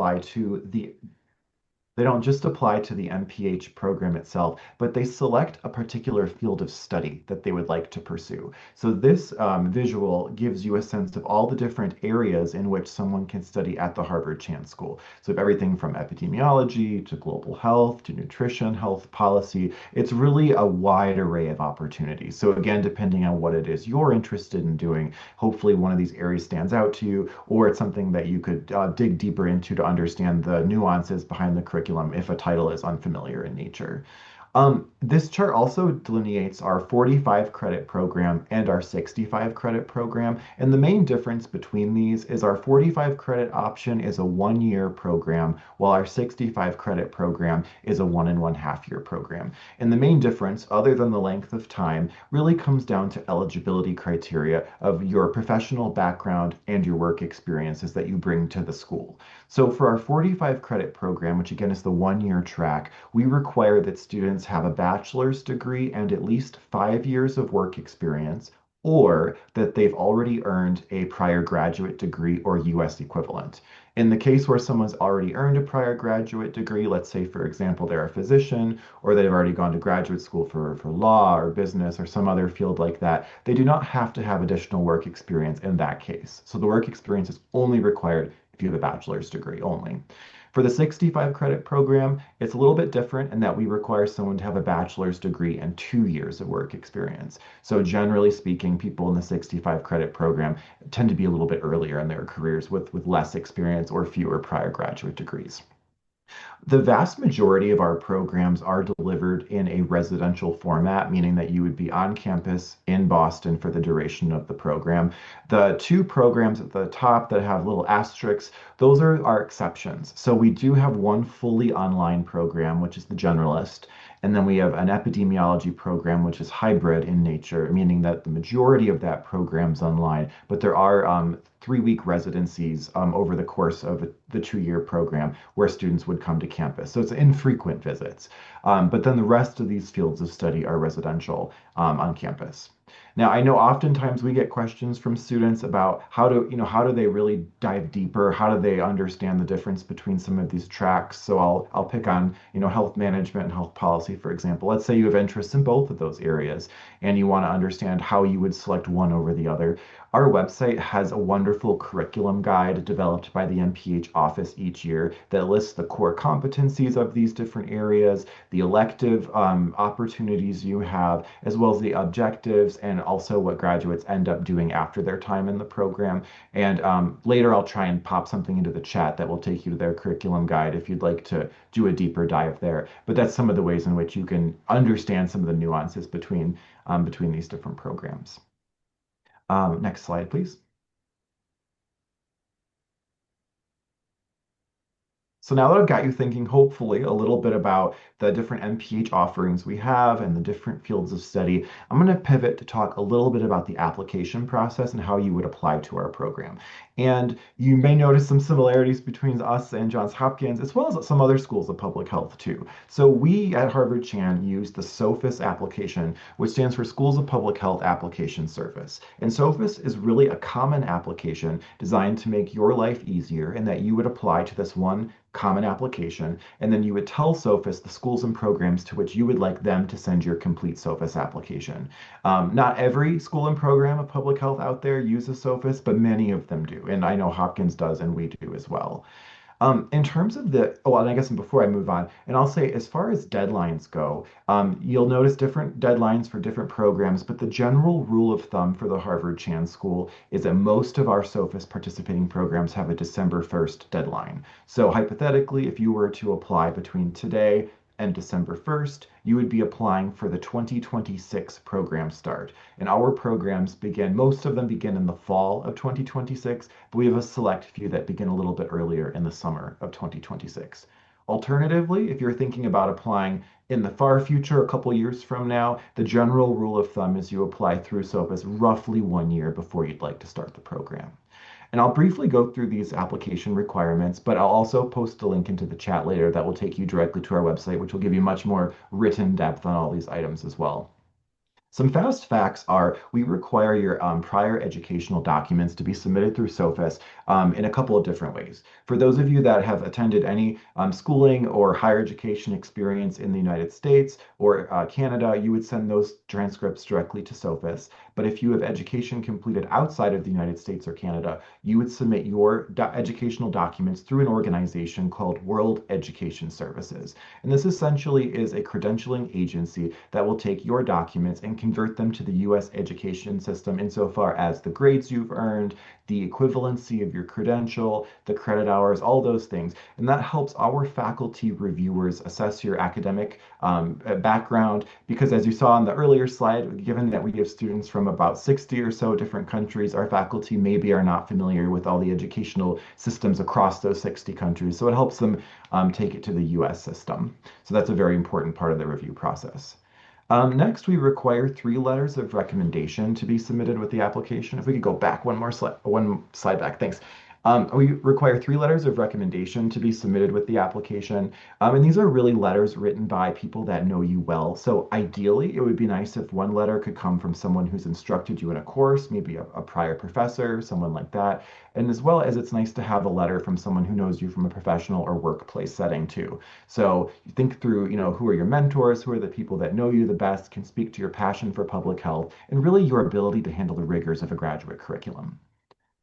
apply to the they don't just apply to the MPH program itself, but they select a particular field of study that they would like to pursue. So this visual gives you a sense of all the different areas in which someone can study at the Harvard Chan School. So everything from epidemiology to global health to nutrition, health policy, it's really a wide array of opportunities. So again, depending on what it is you're interested in doing, hopefully one of these areas stands out to you, or it's something that you could dig deeper into to understand the nuances behind the curriculum if a title is unfamiliar in nature. This chart also delineates our 45 credit program and our 65 credit program. And the main difference between these is our 45 credit option is a 1 year program, while our 65 credit program is a 1.5 year program. And the main difference, other than the length of time, really comes down to eligibility criteria of your professional background and your work experiences that you bring to the school. So for our 45 credit program, which again is the 1 year track, we require that students have a bachelor's degree and at least 5 years of work experience, or that they've already earned a prior graduate degree or US equivalent. In the case where someone's already earned a prior graduate degree, let's say, for example, they're a physician, or they've already gone to graduate school for law or business or some other field like that, they do not have to have additional work experience in that case. So the work experience is only required if you have a bachelor's degree only. For the 65 credit program, it's a little bit different in that we require someone to have a bachelor's degree and 2 years of work experience. So generally speaking, people in the 65 credit program tend to be a little bit earlier in their careers with less experience or fewer prior graduate degrees. The vast majority of our programs are delivered in a residential format, meaning that you would be on campus in Boston for the duration of the program. The two programs at the top that have little asterisks, those are our exceptions. So we do have one fully online program, which is the generalist. And then we have an epidemiology program, which is hybrid in nature, meaning that the majority of that program's online, but there are 3-week residencies over the course of the 2 year program where students would come to campus. So it's infrequent visits. But then the rest of these fields of study are residential on campus. Now, I know oftentimes we get questions from students about how do they really dive deeper? How do they understand the difference between some of these tracks? So I'll pick on, health management and health policy, for example. Let's say you have interests in both of those areas and you want to understand how you would select one over the other. Our website has a wonderful curriculum guide developed by the MPH office each year that lists the core competencies of these different areas, the elective opportunities you have, as well as the objectives and also what graduates end up doing after their time in the program. And later I'll try and pop something into the chat that will take you to their curriculum guide if you'd like to do a deeper dive there. But that's some of the ways in which you can understand some of the nuances between these different programs. Next slide, please. So now that I've got you thinking, hopefully, a little bit about the different MPH offerings we have and the different fields of study, I'm going to pivot to talk a little bit about the application process and how you would apply to our program. And you may notice some similarities between us and Johns Hopkins, as well as some other schools of public health too. So we at Harvard Chan use the SOFIS application, which stands for Schools of Public Health Application Service. And SOFIS is really a common application designed to make your life easier and that you would apply to this one common application, and then you would tell SOFIS the schools and programs to which you would like them to send your complete SOFIS application. Not every school and program of public health out there uses SOFIS, but many of them do, and I know Hopkins does, and we do as well. In terms of and I guess before I move on, and I'll say as far as deadlines go, you'll notice different deadlines for different programs, but the general rule of thumb for the Harvard Chan School is that most of our SOFIS participating programs have a December 1st deadline. So hypothetically, if you were to apply between today and December 1st, you would be applying for the 2026 program start. And our programs most of them begin in the fall of 2026, but we have a select few that begin a little bit earlier in the summer of 2026. Alternatively, if you're thinking about applying in the far future, a couple years from now, the general rule of thumb is you apply through SOFIS roughly 1 year before you'd like to start the program. And I'll briefly go through these application requirements, but I'll also post a link into the chat later that will take you directly to our website, which will give you much more written depth on all these items as well. Some fast facts are we require your prior educational documents to be submitted through SOFIS in a couple of different ways. For those of you that have attended any schooling or higher education experience in the United States or Canada, you would send those transcripts directly to SOFIS. But if you have education completed outside of the United States or Canada, you would submit your educational documents through an organization called World Education Services. And this essentially is a credentialing agency that will take your documents and convert them to the US education system insofar as the grades you've earned, the equivalency of your credential, the credit hours, all those things. And that helps our faculty reviewers assess your academic background because as you saw in the earlier slide, given that we have students from about 60 or so different countries, our faculty maybe are not familiar with all the educational systems across those 60 countries. So it helps them take it to the US system. So that's a very important part of the review process. Next, we require 3 letters of recommendation to be submitted with the application. If we could go back one slide back, thanks. We require 3 letters of recommendation to be submitted with the application. And these are really letters written by people that know you well. So ideally, it would be nice if one letter could come from someone who's instructed you in a course, maybe a prior professor, someone like that. And as well as it's nice to have a letter from someone who knows you from a professional or workplace setting too. So you think through, who are your mentors, who are the people that know you the best, can speak to your passion for public health, and really your ability to handle the rigors of a graduate curriculum.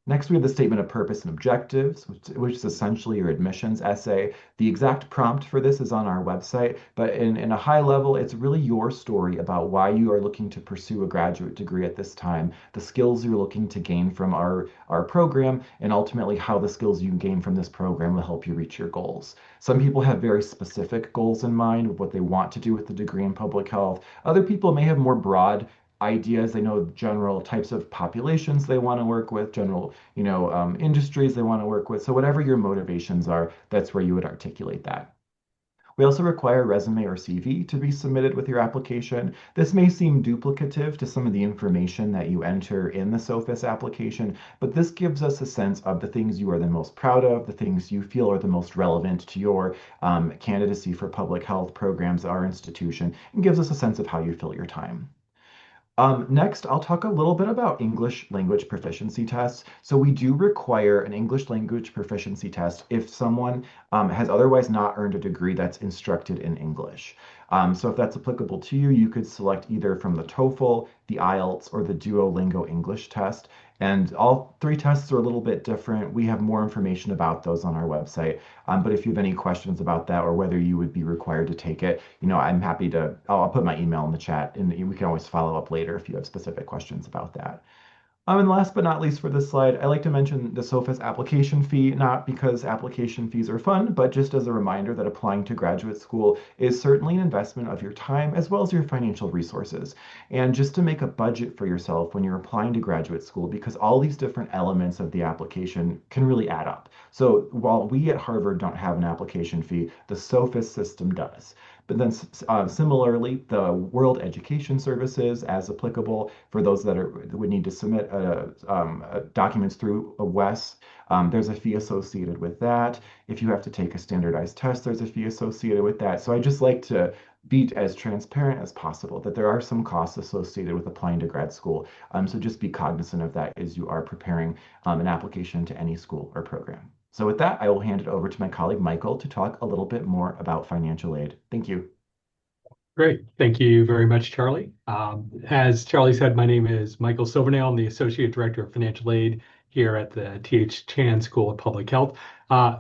Next, we have the statement of purpose and objectives, which is essentially your admissions essay. The exact prompt for this is on our website, but in a high level, it's really your story about why you are looking to pursue a graduate degree at this time, the skills you're looking to gain from our program, and ultimately how the skills you gain from this program will help you reach your goals. Some people have very specific goals in mind of what they want to do with the degree in public health. Other people may have more broad ideas. They know general types of populations they want to work with, general, industries they want to work with. So whatever your motivations are, that's where you would articulate that. We also require a resume or CV to be submitted with your application. This may seem duplicative to some of the information that you enter in the SOFIS application, but this gives us a sense of the things you are the most proud of, the things you feel are the most relevant to your candidacy for public health programs at our institution, and gives us a sense of how you fill your time. Next, I'll talk a little bit about English language proficiency tests. So we do require an English language proficiency test if someone has otherwise not earned a degree that's instructed in English. So if that's applicable to you, you could select either from the TOEFL, the IELTS, or the Duolingo English test. And all 3 tests are a little bit different. We have more information about those on our website. But if you have any questions about that or whether you would be required to take it, I'm happy to, I'll put my email in the chat and we can always follow up later if you have specific questions about that. And last but not least for this slide, I like to mention the SOFIS application fee, not because application fees are fun, but just as a reminder that applying to graduate school is certainly an investment of your time as well as your financial resources. And just to make a budget for yourself when you're applying to graduate school, because all these different elements of the application can really add up. So while we at Harvard don't have an application fee, the SOFIS system does. But then similarly, the World Education Services, as applicable for those that would need to submit documents through a WES, there's a fee associated with that. If you have to take a standardized test, there's a fee associated with that. So I just like to be as transparent as possible that there are some costs associated with applying to grad school. So just be cognizant of that as you are preparing an application to any school or program. So with that, I will hand it over to my colleague, Michael, to talk a little bit more about financial aid. Thank you. Great. Thank you very much, Charlie. As Charlie said, my name is Michael Silvernail. I'm the Associate Director of Financial Aid here at the T.H. Chan School of Public Health.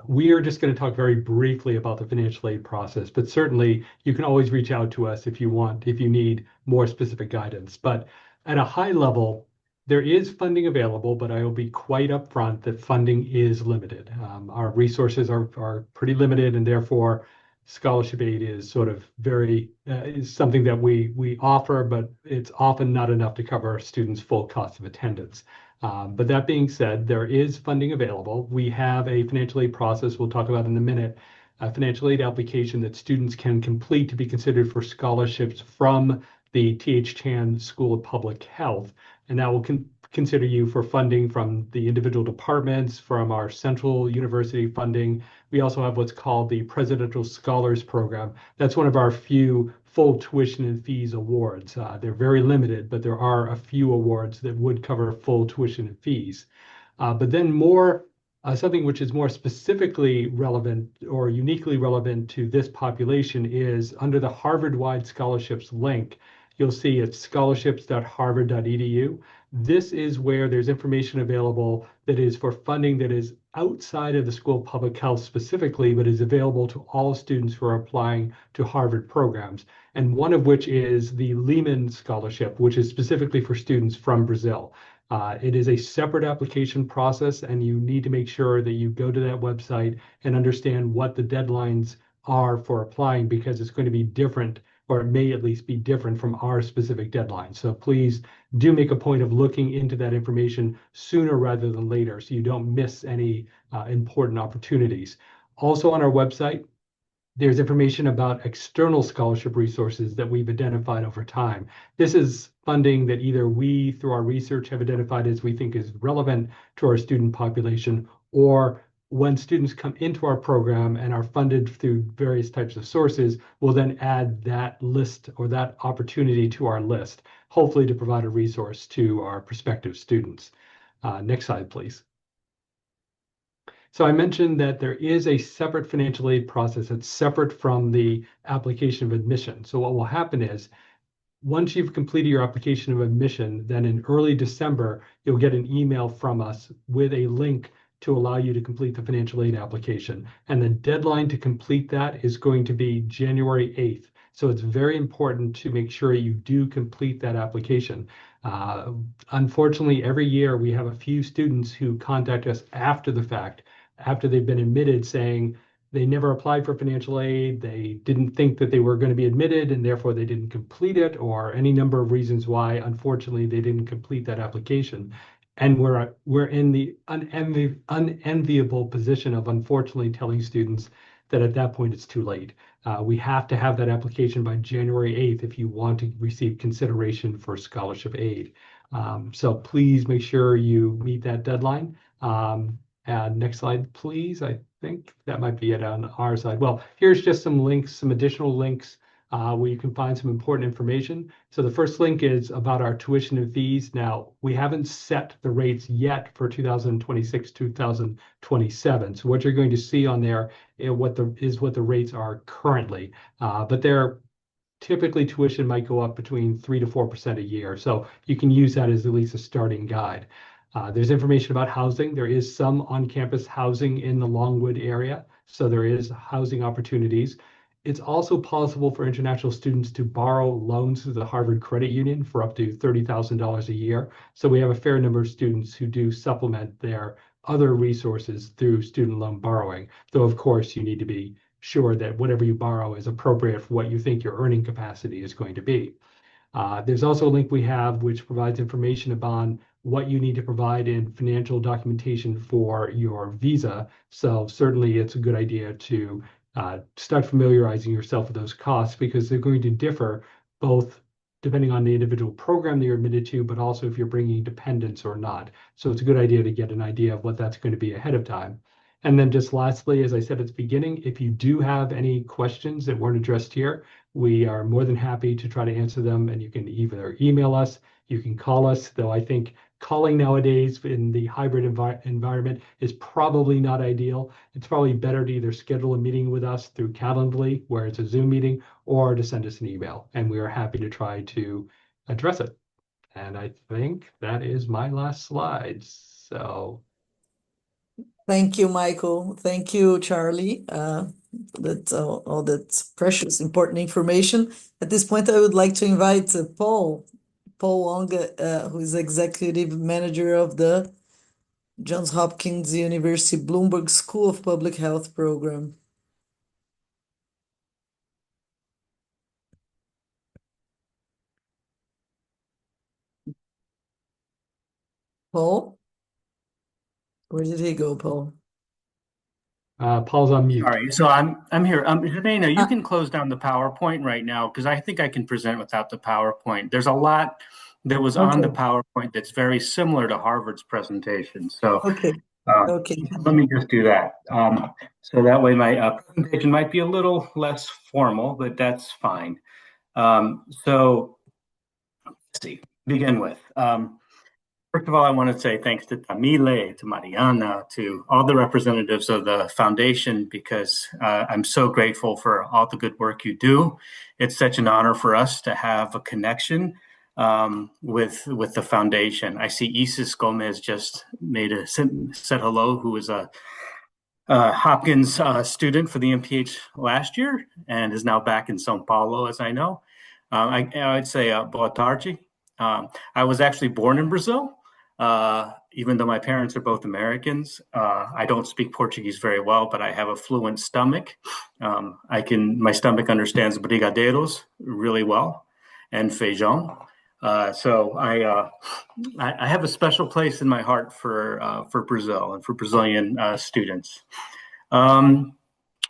We are just going to talk very briefly about the financial aid process, but certainly you can always reach out to us if you need more specific guidance. But at a high level, there is funding available, but I will be quite upfront that funding is limited. Our resources are pretty limited, and therefore scholarship aid is sort of is something that we offer, but it's often not enough to cover students' full cost of attendance. But that being said, there is funding available. We have a financial aid process we'll talk about in a minute, a financial aid application that students can complete to be considered for scholarships from the T.H. Chan School of Public Health. And that will consider you for funding from the individual departments, from our central university funding. We also have what's called the Presidential Scholars Program. That's one of our few full tuition and fees awards. They're very limited, but there are a few awards that would cover full tuition and fees. But then something which is more specifically relevant or uniquely relevant to this population is under the Harvard-wide scholarships link. You'll see it's scholarships.harvard.edu. This is where there's information available that is for funding that is outside of the School of Public Health specifically, but is available to all students who are applying to Harvard programs. And one of which is the Lehman Scholarship, which is specifically for students from Brazil. It is a separate application process, and you need to make sure that you go to that website and understand what the deadlines are for applying, because it's going to be different, or it may at least be different from our specific deadline. So please do make a point of looking into that information sooner rather than later so you don't miss any important opportunities. Also on our website, there's information about external scholarship resources that we've identified over time. This is funding that either we, through our research, have identified as we think is relevant to our student population, or when students come into our program and are funded through various types of sources, we'll then add that list or that opportunity to our list, hopefully to provide a resource to our prospective students. Next slide, please. So I mentioned that there is a separate financial aid process that's separate from the application of admission. So what will happen is, once you've completed your application of admission, then in early December, you'll get an email from us with a link to allow you to complete the financial aid application. And the deadline to complete that is going to be January 8th. So it's very important to make sure you do complete that application. Unfortunately, every year we have a few students who contact us after the fact, after they've been admitted, saying they never applied for financial aid, they didn't think that they were going to be admitted, and therefore they didn't complete it, or any number of reasons why, unfortunately, they didn't complete that application. And we're in the unenviable position of unfortunately telling students that at that point it's too late. We have to have that application by January 8th if you want to receive consideration for scholarship aid. So please make sure you meet that deadline. And next slide, please. I think that might be it on our side. Well, here's just some links, some additional links where you can find some important information. So the first link is about our tuition and fees. Now, we haven't set the rates yet for 2026, 2027. So what you're going to see on there is what the rates are currently. But they're typically, tuition might go up between 3 to 4% a year. So you can use that as at least a starting guide. There's information about housing. There is some on-campus housing in the Longwood area, so there is housing opportunities. It's also possible for international students to borrow loans through the Harvard Credit Union for up to $30,000 a year. So we have a fair number of students who do supplement their other resources through student loan borrowing, though of course you need to be sure that whatever you borrow is appropriate for what you think your earning capacity is going to be. There's also a link we have which provides information about what you need to provide in financial documentation for your visa. So certainly it's a good idea to start familiarizing yourself with those costs, because they're going to differ both depending on the individual program that you're admitted to, but also if you're bringing dependents or not. So it's a good idea to get an idea of what that's going to be ahead of time. And then just lastly, as I said at the beginning, if you do have any questions that weren't addressed here, we are more than happy to try to answer them. And you can either email us, you can call us, though I think calling nowadays in the hybrid environment is probably not ideal. It's probably better to either schedule a meeting with us through Calendly, where it's a Zoom meeting, or to send us an email. And we are happy to try to address it. And I think that is my last slide. So thank you, Michael. Thank you, Charlie. That's all that precious, important information. At this point, I would like to invite Paul Wong, who is Executive Manager of the Johns Hopkins University Bloomberg School of Public Health program. Paul? Where did he go, Paul? Paul's on mute. Sorry, so I'm here. Jimena, you can close down the PowerPoint right now, because I think I can present without the PowerPoint. There's a lot that was on the PowerPoint that's very similar to Harvard's presentation. So okay. Let me just do that. So that way my presentation might be a little less formal, but that's fine. So let's see, begin with. First of all, I want to say thanks to Tamile, to Mariana, to all the representatives of the foundation, because I'm so grateful for all the good work you do. It's such an honor for us to have a connection with the foundation. I see Isis Gomez just said hello, who is a Hopkins student for the MPH last year and is now back in São Paulo, as I know. I'd say boa tarde. I was actually born in Brazil. Even though my parents are both Americans, I don't speak Portuguese very well, but I have a fluent stomach. My stomach understands brigadeiros really well and feijão. So I have a special place in my heart for Brazil and for Brazilian students.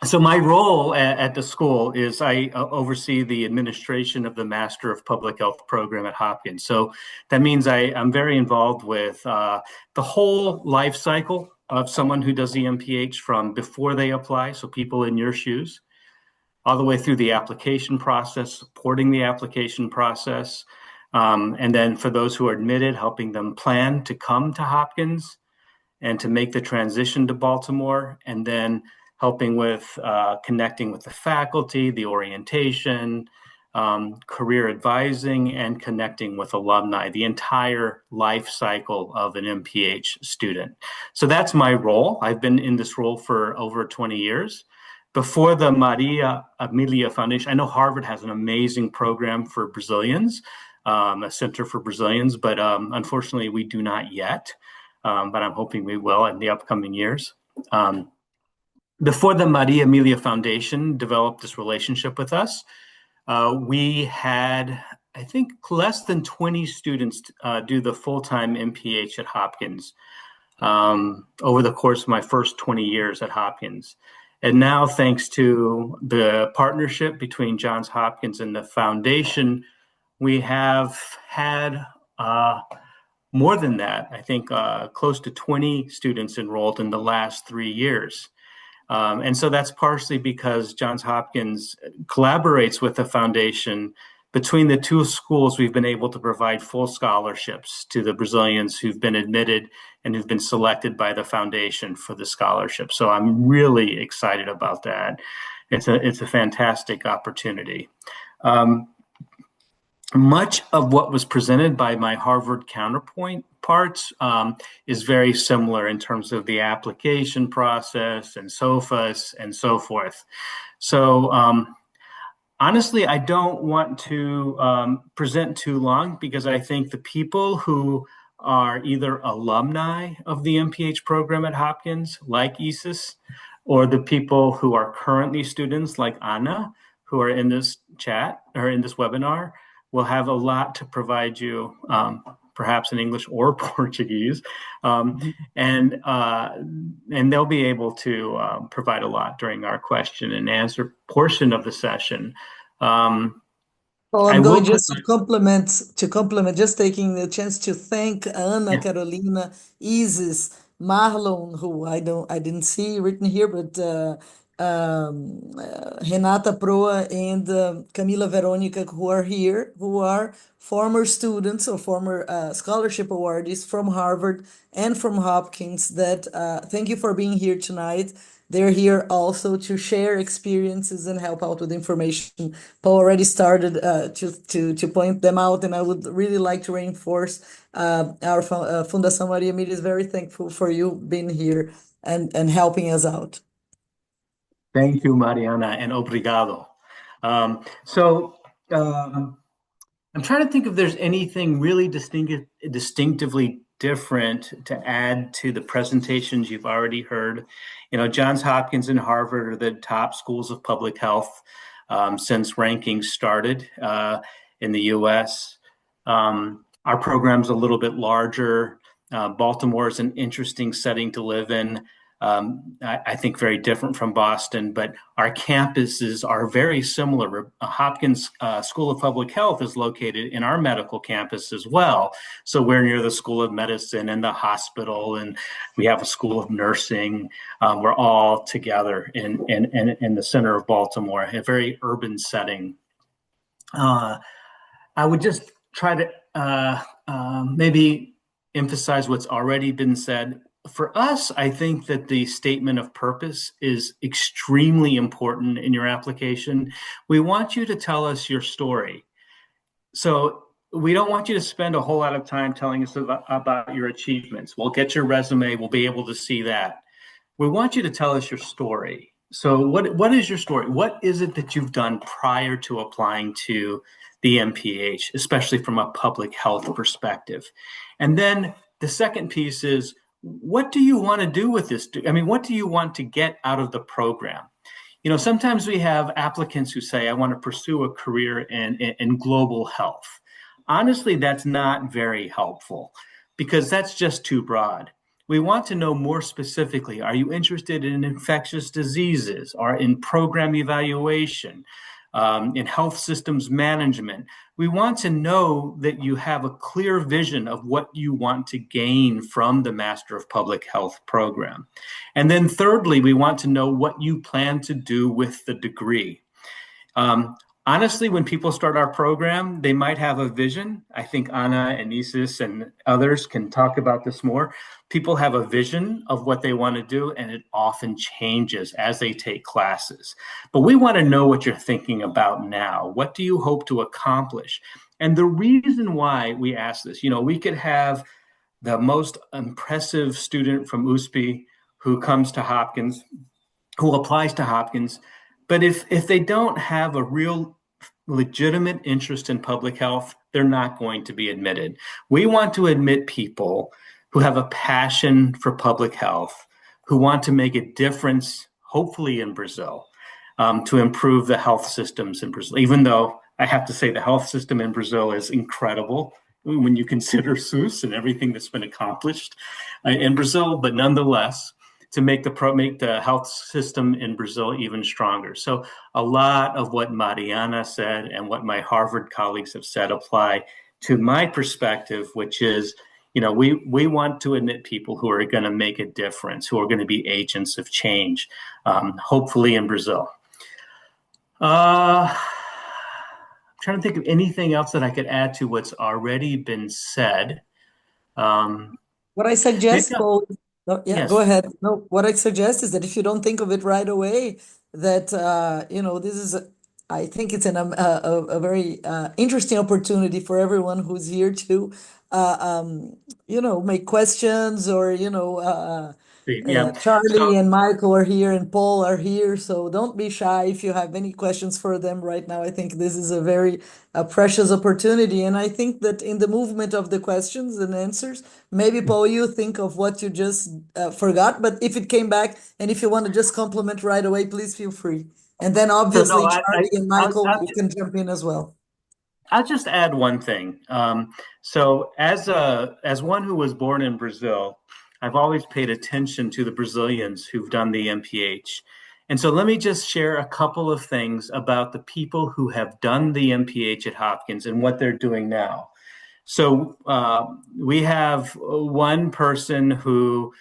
So my role at the school is I oversee the administration of the Master of Public Health program at Hopkins. So that means I'm very involved with the whole life cycle of someone who does the MPH, from before they apply, so people in your shoes, all the way through the application process, supporting the application process, and then for those who are admitted, helping them plan to come to Hopkins and to make the transition to Baltimore, and then helping with connecting with the faculty, the orientation, career advising, and connecting with alumni, the entire life cycle of an MPH student. So that's my role. I've been in this role for over 20 years. Before the Maria Emília Foundation, I know Harvard has an amazing program for Brazilians, a center for Brazilians, but unfortunately we do not yet, but I'm hoping we will in the upcoming years. Before the Maria Emília Foundation developed this relationship with us, we had, I think, less than 20 students do the full-time MPH at Hopkins over the course of my first 20 years at Hopkins. And now, thanks to the partnership between Johns Hopkins and the foundation, we have had more than that. I think close to 20 students enrolled in the last 3 years. And so that's partially because Johns Hopkins collaborates with the foundation. Between the two schools, we've been able to provide full scholarships to the Brazilians who've been admitted and who've been selected by the foundation for the scholarship. So I'm really excited about that. It's a fantastic opportunity. Much of what was presented by my Harvard counterparts is very similar in terms of the application process and SOFAs and so forth. So honestly, I don't want to present too long, because I think the people who are either alumni of the MPH program at Hopkins, like Isis, or the people who are currently students, like Anna, who are in this chat or in this webinar, will have a lot to provide you, perhaps in English or Portuguese, and they'll be able to provide a lot during our question and answer portion of the session. Well, I'm going just to complement, just taking the chance to thank Ana, Carolina, Isis, Marlon, who I didn't see written here, but Renata Proa and Camila Veronica, who are here, who are former students or former scholarship awardees from Harvard and from Hopkins. That thank you for being here tonight. They're here also to share experiences and help out with information. Paul already started to point them out, and I would really like to reinforce our Fundação Maria Emília is very thankful for you being here and helping us out. Thank you, Mariana, and obrigado. I'm trying to think if there's anything really distinctively different to add to the presentations you've already heard. You know, Johns Hopkins and Harvard are the top schools of public health since rankings started in the US. Our program's a little bit larger. Baltimore is an interesting setting to live in. I think very different from Boston, but our campuses are very similar. Hopkins School of Public Health is located in our medical campus as well. So we're near the School of Medicine and the hospital, and we have a School of Nursing. We're all together in the center of Baltimore, a very urban setting. I would just try to maybe emphasize what's already been said. For us, I think that the statement of purpose is extremely important in your application. We want you to tell us your story. So we don't want you to spend a whole lot of time telling us about your achievements. We'll get your resume. We'll be able to see that. We want you to tell us your story. So what is your story? What is it that you've done prior to applying to the MPH, especially from a public health perspective? And then the second piece is, what do you want to do with this? I mean, what do you want to get out of the program? You know, sometimes we have applicants who say, I want to pursue a career in global health. Honestly, that's not very helpful because that's just too broad. We want to know more specifically, are you interested in infectious diseases or in program evaluation, in health systems management? We want to know that you have a clear vision of what you want to gain from the Master of Public Health program. And then thirdly, we want to know what you plan to do with the degree. Honestly, when people start our program, they might have a vision. I think Anna and Isis and others can talk about this more. People have a vision of what they want to do, and it often changes as they take classes. But we want to know what you're thinking about now. What do you hope to accomplish? And the reason why we ask this, you know, we could have the most impressive student from USP who comes to Hopkins, who applies to Hopkins, but if they don't have a real legitimate interest in public health, they're not going to be admitted. We want to admit people who have a passion for public health, who want to make a difference, hopefully in Brazil, to improve the health systems in Brazil, even though I have to say the health system in Brazil is incredible when you consider SUS and everything that's been accomplished in Brazil, but nonetheless, to make the health system in Brazil even stronger. So a lot of what Mariana said and what my Harvard colleagues have said apply to my perspective, which is, you know, we want to admit people who are going to make a difference, who are going to be agents of change, hopefully in Brazil. I'm trying to think of anything else that I could add to what's already been said. What I suggest, Paul, no, yeah, Yes. go ahead. No, what I suggest is that if you don't think of it right away, that you know, this is, I think it's a very interesting opportunity for everyone who's here to, you know, make questions or, you know, Yeah. Charlie and Michael are here and Paul are here, so don't be shy if you have any questions for them right now. I think this is a very precious opportunity, and I think that in the movement of the questions and answers, maybe Paul, you think of what you just forgot, but if it came back and if you want to just compliment right away, please feel free. And then obviously Charlie and Michael, you can jump in as well. I'll just add one thing. So as one who was born in Brazil, I've always paid attention to the Brazilians who've done the MPH. And so let me just share a couple of things about the people who have done the MPH at Hopkins and what they're doing now. So we have one person who,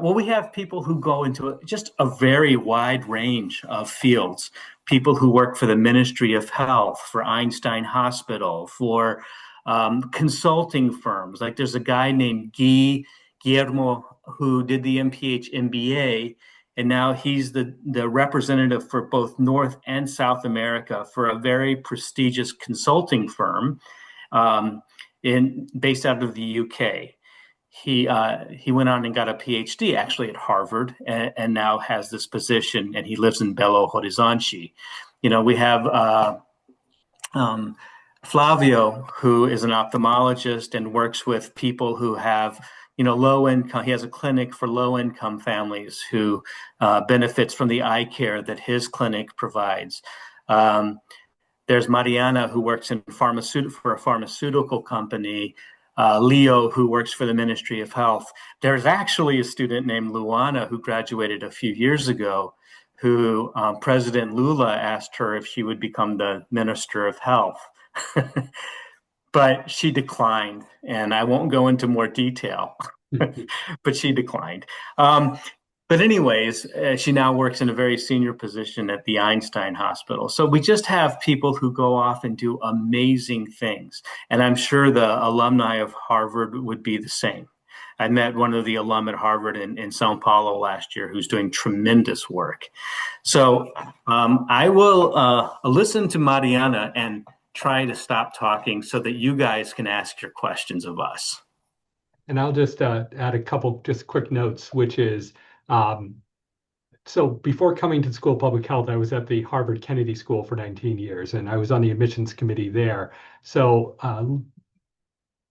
we have people who go into just a very wide range of fields. People who work for the Ministry of Health, for Einstein Hospital, for consulting firms. Like there's a guy named Guillermo who did the MPH MBA, and now he's the representative for both North and South America for a very prestigious consulting firm based out of the UK. He went on and got a PhD actually at Harvard and now has this position, and he lives in Belo Horizonte. You know, we have Flavio, who is an ophthalmologist and works with people who have, you know, low income. He has a clinic for low income families who benefits from the eye care that his clinic provides. There's Mariana, who works in for a pharmaceutical company. Leo, who works for the Ministry of Health. There's actually a student named Luana who graduated a few years ago, who President Lula asked her if she would become the Minister of Health. But she declined, and I won't go into more detail, but she declined. But anyways, she now works in a very senior position at the Einstein Hospital. So we just have people who go off and do amazing things. And I'm sure the alumni of Harvard would be the same. I met one of the alum at Harvard in Sao Paulo last year who's doing tremendous work. So I will listen to Mariana and try to stop talking so that you guys can ask your questions of us. And I'll just add a couple just quick notes, which is, so before coming to the School of Public Health, I was at the Harvard Kennedy School for 19 years, and I was on the admissions committee there. So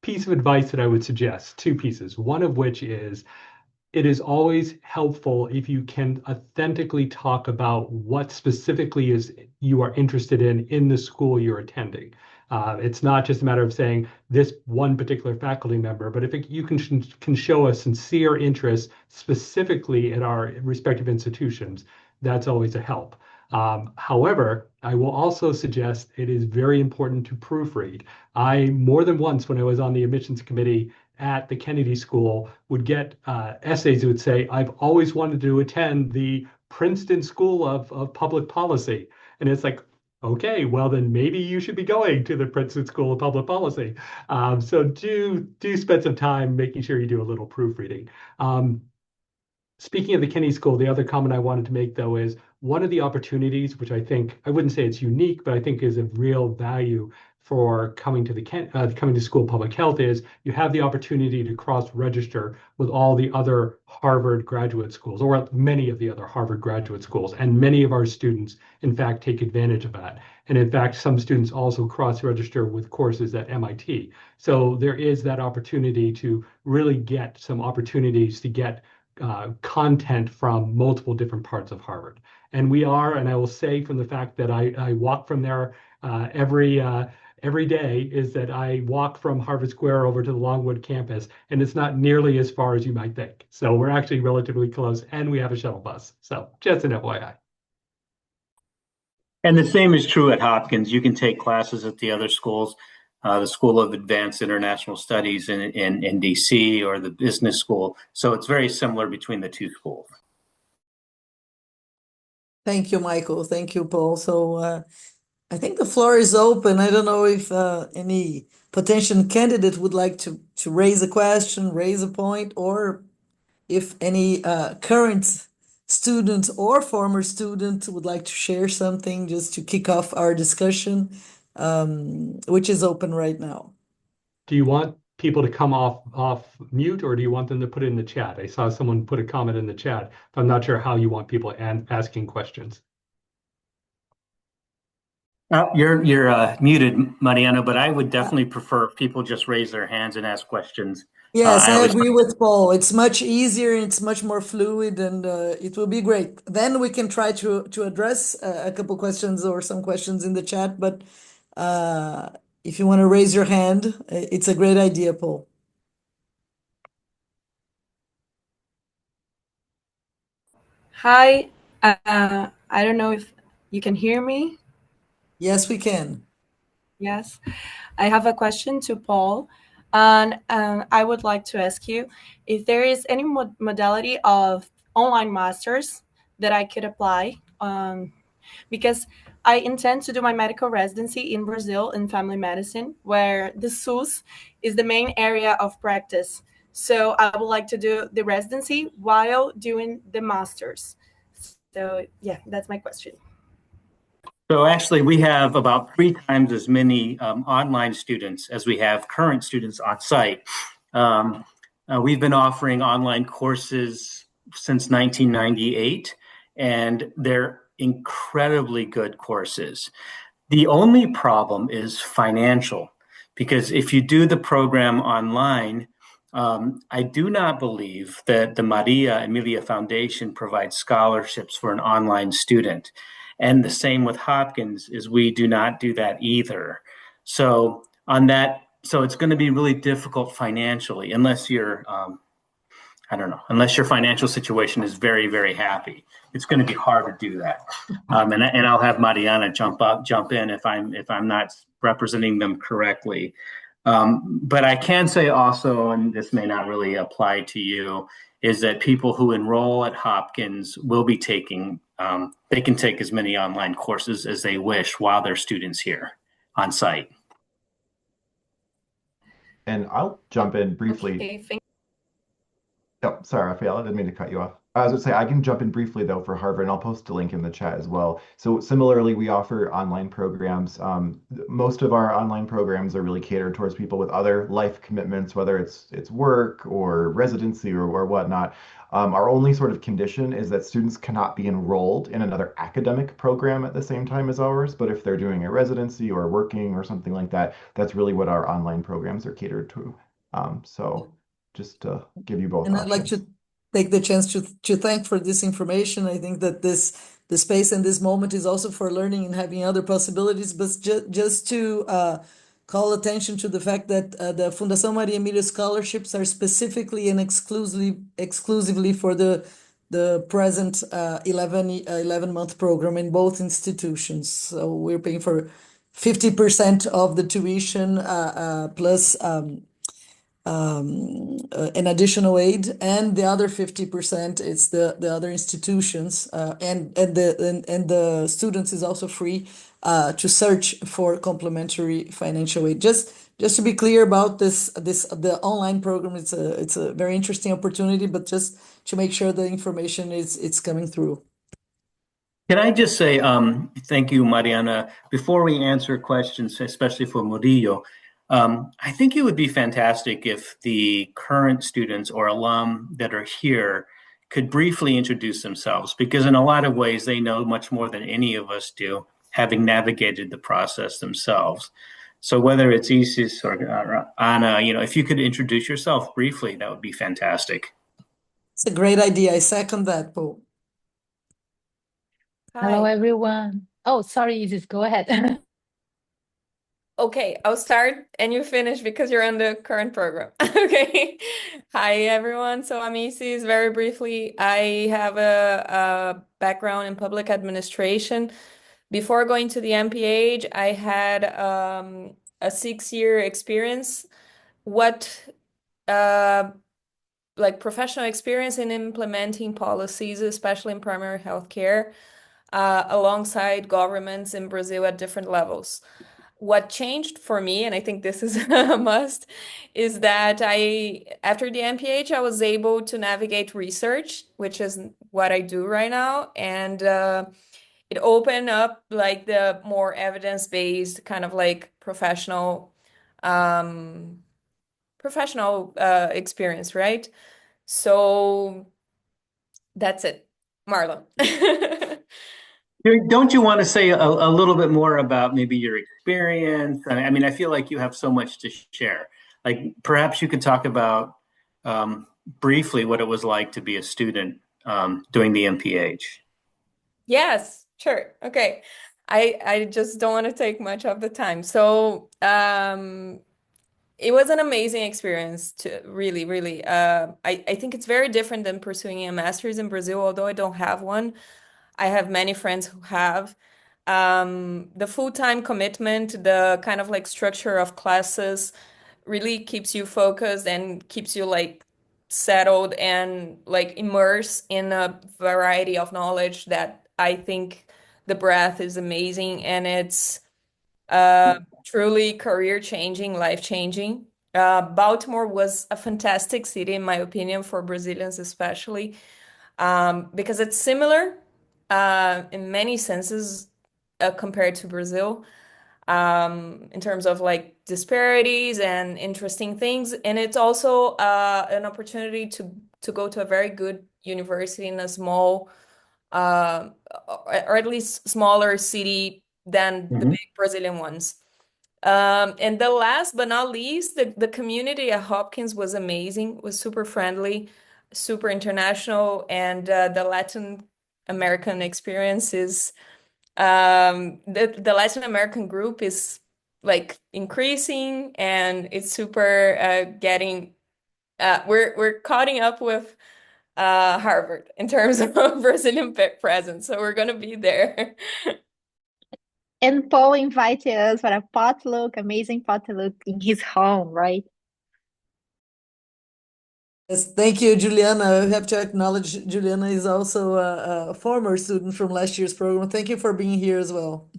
piece of advice that I would suggest, two pieces, one of which is, it is always helpful if you can authentically talk about what specifically is you are interested in the school you're attending. It's not just a matter of saying this one particular faculty member, but if you can show a sincere interest specifically at our respective institutions, that's always a help. However, I will also suggest it is very important to proofread. I, more than once when I was on the admissions committee at the Kennedy School, would get essays that would say, I've always wanted to attend the Princeton School of Public Policy. And it's like, okay, well then maybe you should be going to the Princeton School of Public Policy. So do spend some time making sure you do a little proofreading. Speaking of the Kennedy School, the other comment I wanted to make though is one of the opportunities, which I think, I wouldn't say it's unique, but I think is of real value for coming to School of Public Health is you have the opportunity to cross-register with all the other Harvard graduate schools, or many of the other Harvard graduate schools. And many of our students, in fact, take advantage of that. And in fact, some students also cross-register with courses at MIT. So there is that opportunity to really get some opportunities to get content from multiple different parts of Harvard. And we are, and I will say from the fact that I walk from there every day, is that I walk from Harvard Square over to the Longwood campus, and it's not nearly as far as you might think. So we're actually relatively close, and we have a shuttle bus. So just an FYI. And the same is true at Hopkins. You can take classes at the other schools, the School of Advanced International Studies in DC, or the Business School. So it's very similar between the two schools. Thank you, Michael. Thank you, Paul. So I think the floor is open. I don't know if any potential candidate would like to raise a question, raise a point, or if any current student or former student would like to share something just to kick off our discussion, which is open right now. Do you want people to come off mute, or do you want them to put it in the chat? I saw someone put a comment in the chat. I'm not sure how you want people asking questions. You're muted, Mariano, but I would definitely prefer if people just raise their hands and ask questions. Yes, I agree with Paul. It's much easier, it's much more fluid, and it will be great. Then we can try to address a couple questions or some questions in the chat, but if you want to raise your hand, it's a great idea, Paul. Hi, I don't know if you can hear me. Yes, we can. Yes, I have a question to Paul, and I would like to ask you if there is any modality of online masters that I could apply, because I intend to do my medical residency in Brazil in family medicine, where the SUS is the main area of practice. So I would like to do the residency while doing the masters. So yeah, that's my question. So actually, we have about 3 times as many online students as we have current students on site. We've been offering online courses since 1998, and they're incredibly good courses. The only problem is financial, because if you do the program online, I do not believe that the Maria Emília Foundation provides scholarships for an online student. And the same with Hopkins is we do not do that either. So on that, so it's going to be really difficult financially unless you're, I don't know, unless your financial situation is very, very happy. It's going to be hard to do that. And I'll have Mariana jump in if I'm not representing them correctly. But I can say also, and this may not really apply to you, is that people who enroll at Hopkins will be taking, they can take as many online courses as they wish while they're students here on site. And I'll jump in briefly. Okay, Oh, sorry, Rafael, I didn't mean to cut you off. I was going to say, I can jump in briefly, though, for Harvard, and I'll post a link in the chat as well. So similarly, we offer online programs. Most of our online programs are really catered towards people with other life commitments, whether it's work or residency or whatnot. Our only sort of condition is that students cannot be enrolled in another academic program at the same time as ours. But if they're doing a residency or working or something like that, that's really what our online programs are catered to. So just to give you both And I'd like options. to take the chance to thank for this information. I think that the space and this moment is also for learning and having other possibilities, but just to call attention to the fact that the Fundação Maria Emília scholarships are specifically and exclusively for the present 11-month program in both institutions. So we're paying for 50% of the tuition plus an additional aid, and the other 50% is the other institutions, and the students is also free to search for complementary financial aid. Just to be clear about the online program, it's a very interesting opportunity, but just to make sure the information it's coming through. Can I just say thank you, Mariana? Before we answer questions, especially for Murillo, I think it would be fantastic if the current students or alum that are here could briefly introduce themselves, because in a lot of ways they know much more than any of us do, having navigated the process themselves. So whether it's Isis or Anna, if you could introduce yourself briefly, that would be fantastic. It's a great idea. I second that, Paul. Hello, Hi. everyone. Oh, sorry, Isis, go ahead. Okay, I'll start and you finish because you're on the current program. Okay. Hi, everyone. So I'm Isis. Very briefly, I have a background in public administration. Before going to the MPH, I had a 6-year experience. Like professional experience in implementing policies, especially in primary healthcare, alongside governments in Brazil at different levels. What changed for me, and I think this is a must, is that after the MPH, I was able to navigate research, which is what I do right now. And it opened up like the more evidence-based kind of like professional experience, right? So that's it. Marlon. Don't you want to say a little bit more about maybe your experience? I mean, I feel like you have so much to share. Like perhaps you could talk about briefly what it was like to be a student doing the MPH. Yes, sure. Okay. I just don't want to take much of the time. So it was an amazing experience to really, really. I think it's very different than pursuing a master's in Brazil, although I don't have one. I have many friends who have. The full-time commitment, the kind of like structure of classes really keeps you focused and keeps you like settled and like immersed in a variety of knowledge that I think the breadth is amazing, and it's truly career changing, life changing. Baltimore was a fantastic city, in my opinion, for Brazilians especially, because it's similar in many senses compared to Brazil, in terms of like disparities and interesting things. And it's also an opportunity to go to a very good university in a small, or at least smaller city than the big Brazilian ones. And the last but not least, the community at Hopkins was amazing, was super friendly, super international, and the Latin American experience is the Latin American group is like increasing, and it's super getting we're caught up with Harvard in terms of Brazilian presence, so we're gonna be there. And Paul invited us for a potluck, amazing potluck in his home, right? Yes, thank you, Juliana. I have to acknowledge Juliana is also a former student from last year's program. Thank you for being here as well.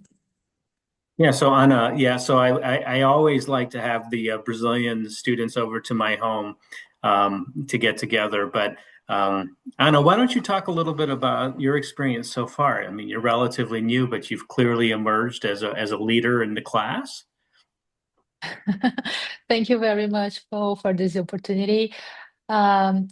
Yeah, so Anna, so I always like to have the Brazilian students over to my home to get together. But Anna, why don't you talk a little bit about your experience so far? I mean, you're relatively new, but you've clearly emerged as a leader in the class. Thank you very much, Paul, for this opportunity. Um,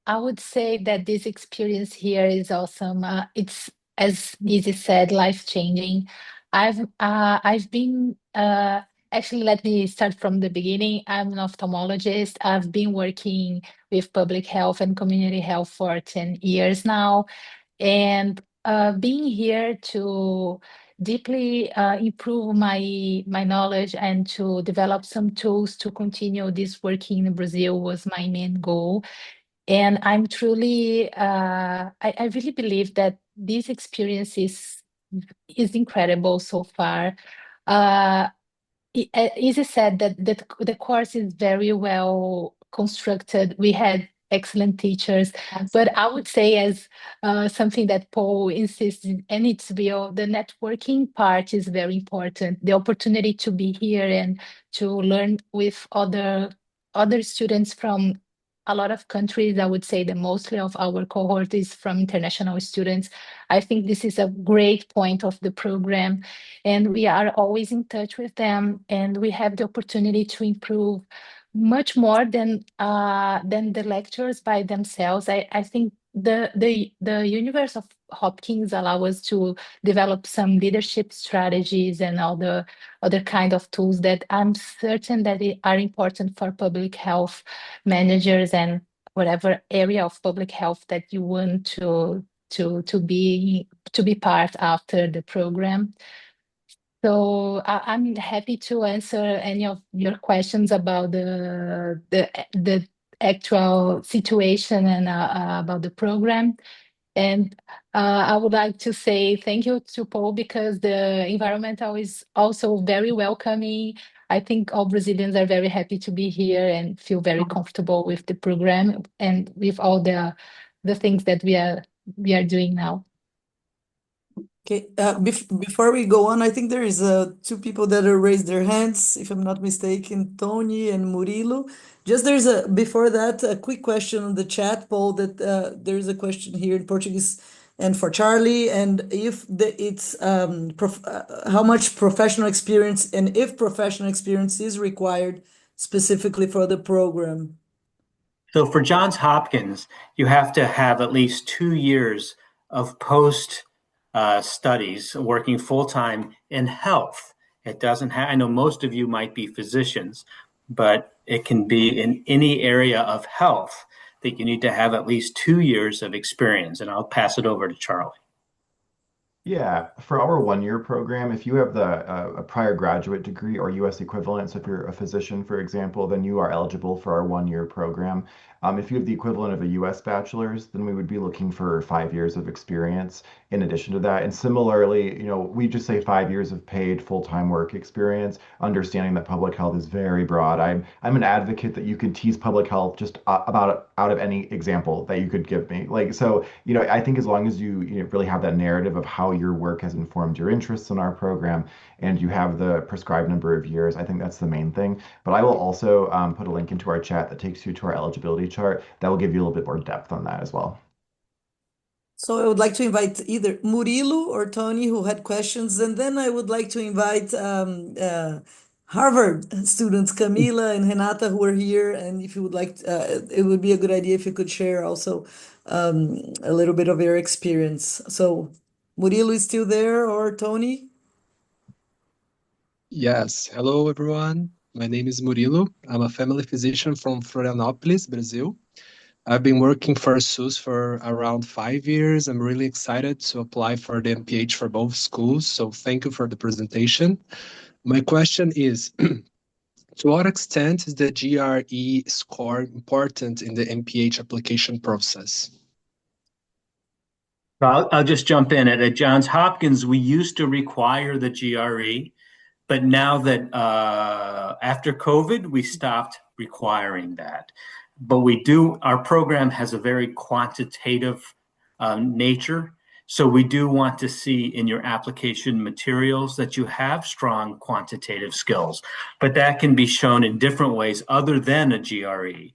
I would say that this experience here is awesome. It's, as Izzy said, life-changing. I've been actually, let me start from the beginning. I'm an ophthalmologist. I've been working with public health and community health for 10 years now, and being here to deeply improve my knowledge and to develop some tools to continue this working in Brazil was my main goal. And I'm truly, I really believe that this experience is incredible so far. Uh, Izzy said that the course is very well constructed. We had excellent teachers, but I would say as something that Paul insists in, and it's real, the networking part is very important. The opportunity to be here and to learn with other students from a lot of countries. I would say that mostly of our cohort is from international students. I think this is a great point of the program, and we are always in touch with them, and we have the opportunity to improve much more than the lectures by themselves. I think the universe of Hopkins allow us to develop some leadership strategies and all the other kind of tools that I'm certain that are important for public health managers and whatever area of public health that you want to be part after the program. So I'm happy to answer any of your questions about the actual situation and about the program. And I would like to say thank you to Paul because the environmental is also very welcoming. I think all Brazilians are very happy to be here and feel very comfortable with the program and with all the things that we are doing now. Okay, before we go on, I think there is two people that have raised their hands, if I'm not mistaken, Tony and Murilo. Just before that, a quick question on the chat poll that there is a question here in Portuguese and for Charlie, and if it's how much professional experience and if professional experience is required specifically for the program. So for Johns Hopkins, you have to have at least 2 years of post studies working full-time in health. It doesn't have, I know most of you might be physicians, but it can be in any area of health that you need to have at least 2 years of experience. And I'll pass it over to Charlie. Yeah, for our 1 year program, if you have a prior graduate degree or U.S. equivalent, so if you're a physician, for example, then you are eligible for our 1 year program. If you have the equivalent of a U.S. bachelor's, then we would be looking for 5 years of experience in addition to that. And similarly, we just say 5 years of paid full-time work experience, understanding that public health is very broad. I'm an advocate that you can tease public health just about out of any example that you could give me. I think as long as you really have that narrative of how your work has informed your interests in our program and you have the prescribed number of years, I think that's the main thing. But I will also put a link into our chat that takes you to our eligibility chart that will give you a little bit more depth on that as well. So I would like to invite either Murilo or Tony who had questions, and then I would like to invite Harvard students Camila and Renata who are here. And if you would like, it would be a good idea if you could share also a little bit of your experience. So Murilo is still there, or Tony? Yes. Hello, everyone. My name is Murilo. I'm a family physician from Florianópolis, Brazil. I've been working for SUS for around 5 years. I'm really excited to apply for the MPH for both schools. So thank you for the presentation. My question is, to what extent is the GRE score important in the MPH application process? I'll just jump in. At Johns Hopkins, we used to require the GRE, but now that after COVID, we stopped requiring that. but our program has a very quantitative nature. So we do want to see in your application materials that you have strong quantitative skills, but that can be shown in different ways other than a GRE.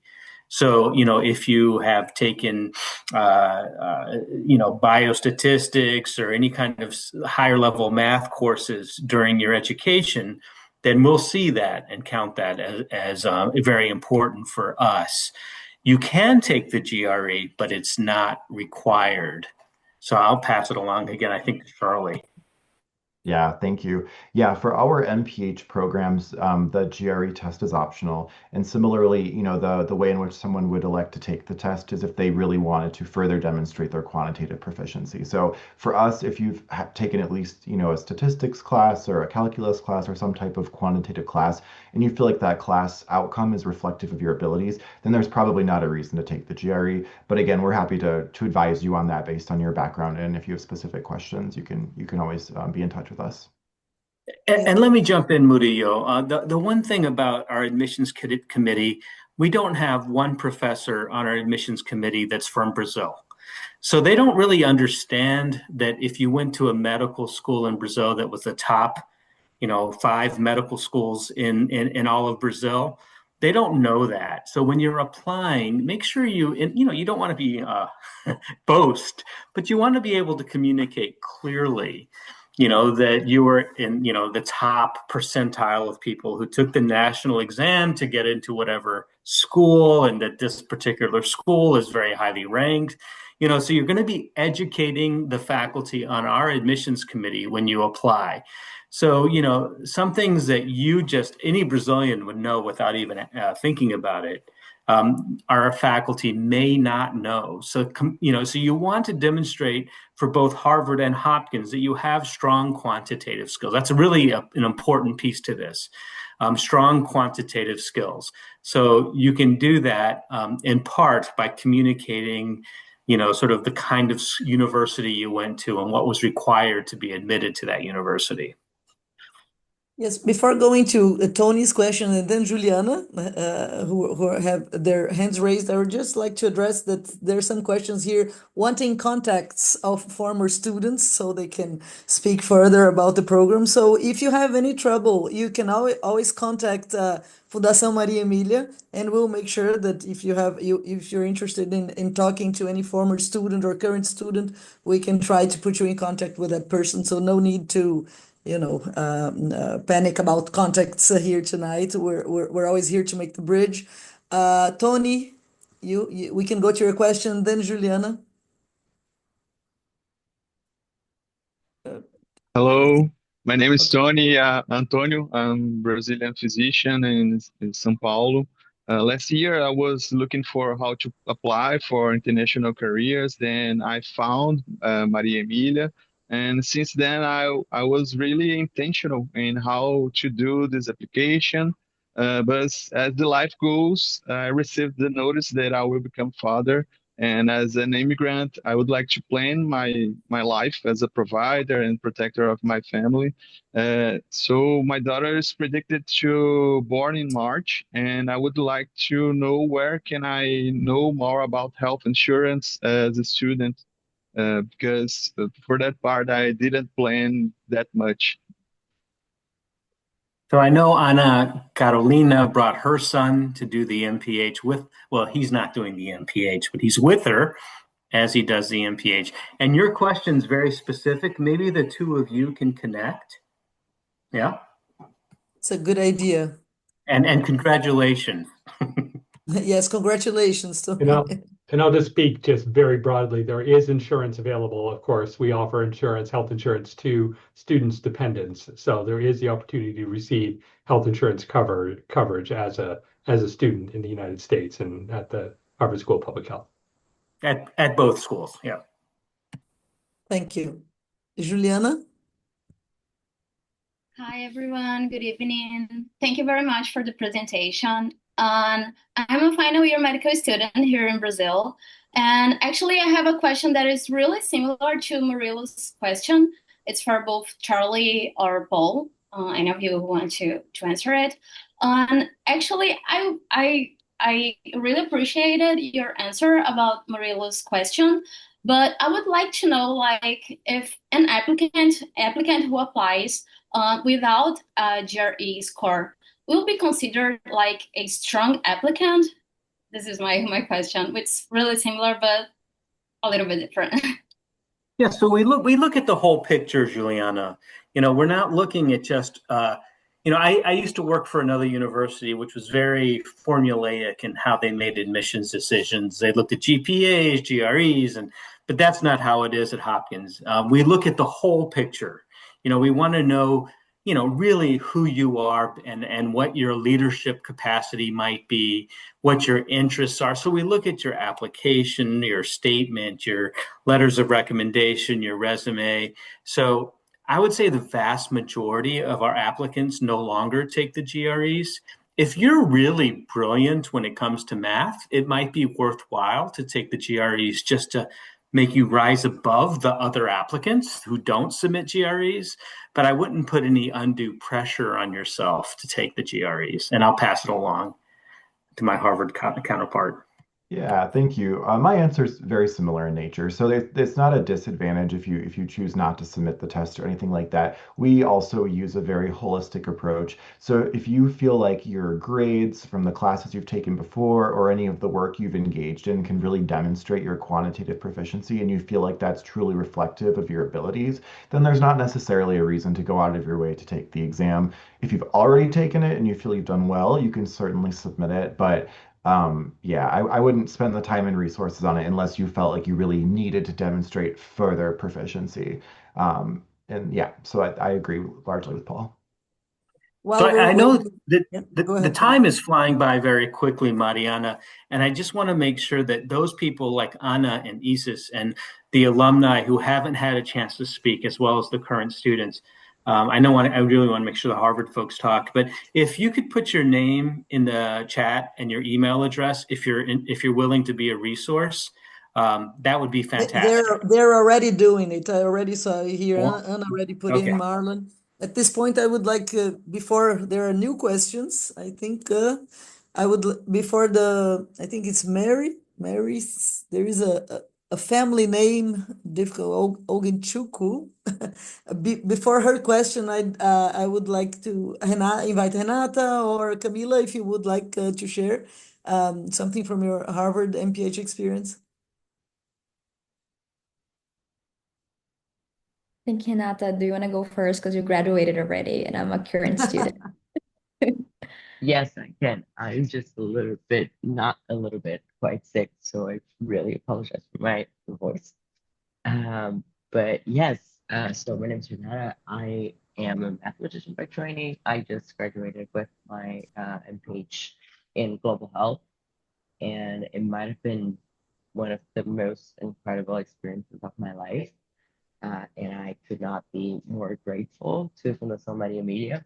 So, if you have taken, biostatistics or any kind of higher level math courses during your education, then we'll see that and count that as very important for us. You can take the GRE, but it's not required. So I'll pass it along again, I think, to Charlie. Yeah, thank you. Yeah, for our MPH programs, the GRE test is optional. And similarly, the way in which someone would elect to take the test is if they really wanted to further demonstrate their quantitative proficiency. So for us, if you've taken at least, a statistics class or a calculus class or some type of quantitative class, and you feel like that class outcome is reflective of your abilities, then there's probably not a reason to take the GRE. But again, we're happy to advise you on that based on your background. And if you have specific questions, you can always be in touch with us. And let me jump in, Murillo. The one thing about our admissions committee, we don't have one professor on our admissions committee that's from Brazil. So they don't really understand that if you went to a medical school in Brazil that was the top, 5 medical schools in all of Brazil, they don't know that. So when you're applying, make sure you don't want to be boast, but you want to be able to communicate clearly, that you were in, the top percentile of people who took the national exam to get into whatever school, and that this particular school is very highly ranked. So you're going to be educating the faculty on our admissions committee when you apply. So, some things that any Brazilian would know without even thinking about it, our faculty may not know. So, so you want to demonstrate for both Harvard and Hopkins that you have strong quantitative skills. That's really an important piece to this, strong quantitative skills. So you can do that in part by communicating, sort of the kind of university you went to and what was required to be admitted to that university. Yes, before going to Tony's question and then Juliana, who have their hands raised, I would just like to address that there are some questions here wanting contacts of former students so they can speak further about the program. So if you have any trouble, you can always contact Fundação Maria Emília, and we'll make sure that if you're interested in talking to any former student or current student, we can try to put you in contact with that person. So no need to panic about contacts here tonight. We're always here to make the bridge. Tony, we can go to your question, then Juliana. Hello, my name is Tony Antonio. I'm Brazilian physician in São Paulo. Last year, I was looking for how to apply for international careers. Then I found Maria Emília. And since then, I was really intentional in how to do this application. But as the life goes, I received the notice that I will become father. And as an immigrant, I would like to plan my life as a provider and protector of my family. So my daughter is predicted to born in March, and I would like to know where can I know more about health insurance as a student. Because for that part, I didn't plan that much. So I know Ana Carolina brought her son to do the MPH he's not doing the MPH, but he's with her as he does the MPH. And your question's very specific. Maybe the two of you can connect. Yeah? It's a good idea. And congratulations. Yes, congratulations. And I'll just speak just very broadly. There is insurance available. Of course, we offer health insurance to students' dependents. So there is the opportunity to receive health insurance coverage as a student in the United States and at the Harvard School of Public Health. At both schools, yeah. Thank you. Juliana? Hi, everyone. Good evening. Thank you very much for the presentation. I'm a final year medical student here in Brazil. And actually, I have a question that is really similar to Murillo's question. It's for both Charlie or Paul. Any of you who want to answer it. Actually, I I really appreciated your answer about Marilo's question, but I would like to know, like, if an applicant who applies without a GRE score will be considered like a strong applicant. This is my question. It's really similar, but a little bit different. Yeah, so we look at the whole picture, Juliana. We're not looking at just I used to work for another university which was very formulaic in how they made admissions decisions. They looked at GPAs, GREs, but that's not how it is at Hopkins. We look at the whole picture. We want to know really who you are and what your leadership capacity might be, what your interests are. So we look at your application, your statement, your letters of recommendation, your resume. So I would say the vast majority of our applicants no longer take the GREs. If you're really brilliant when it comes to math, it might be worthwhile to take the GREs just to make you rise above the other applicants who don't submit GREs, but I wouldn't put any undue pressure on yourself to take the GREs, and I'll pass it along to my Harvard counterpart. Yeah, thank you. My answer is very similar in nature. So it's not a disadvantage if you choose not to submit the test or anything like that. We also use a very holistic approach. So if you feel like your grades from the classes you've taken before or any of the work you've engaged in can really demonstrate your quantitative proficiency and you feel like that's truly reflective of your abilities, then there's not necessarily a reason to go out of your way to take the exam. If you've already taken it and you feel you've done well, you can certainly submit it. But yeah, I wouldn't spend the time and resources on it unless you felt like you really needed to demonstrate further proficiency. And yeah, so I agree largely with Paul. So I know that yeah, the time is flying by very quickly, Mariana, and I just want to make sure that those people like Anna and Isis and the alumni who haven't had a chance to speak, as well as the current students, I really want to make sure the Harvard folks talk. But if you could put your name in the chat and your email address, if you're willing to be a resource, that would be fantastic. They're already doing it. I already saw here. Well, Anna already put okay. in Marlon. At this point, I would like, before there are new questions, I think I think it's Mary. There is a family name, difficult, Oginchuku. Before her question, I would like to invite Renata or Camila if you would like to share something from your Harvard MPH experience. I think, Hinata, do you want to go first because you graduated already and I'm a current student? Yes, I can. I'm just a little bit, not a little bit, quite sick, so I really apologize for my voice. But yes, so my name is Renata. I am a mathematician by training. I just graduated with my MPH in global health, and it might have been one of the most incredible experiences of my life. And I could not be more grateful to Fundação Maria Emília,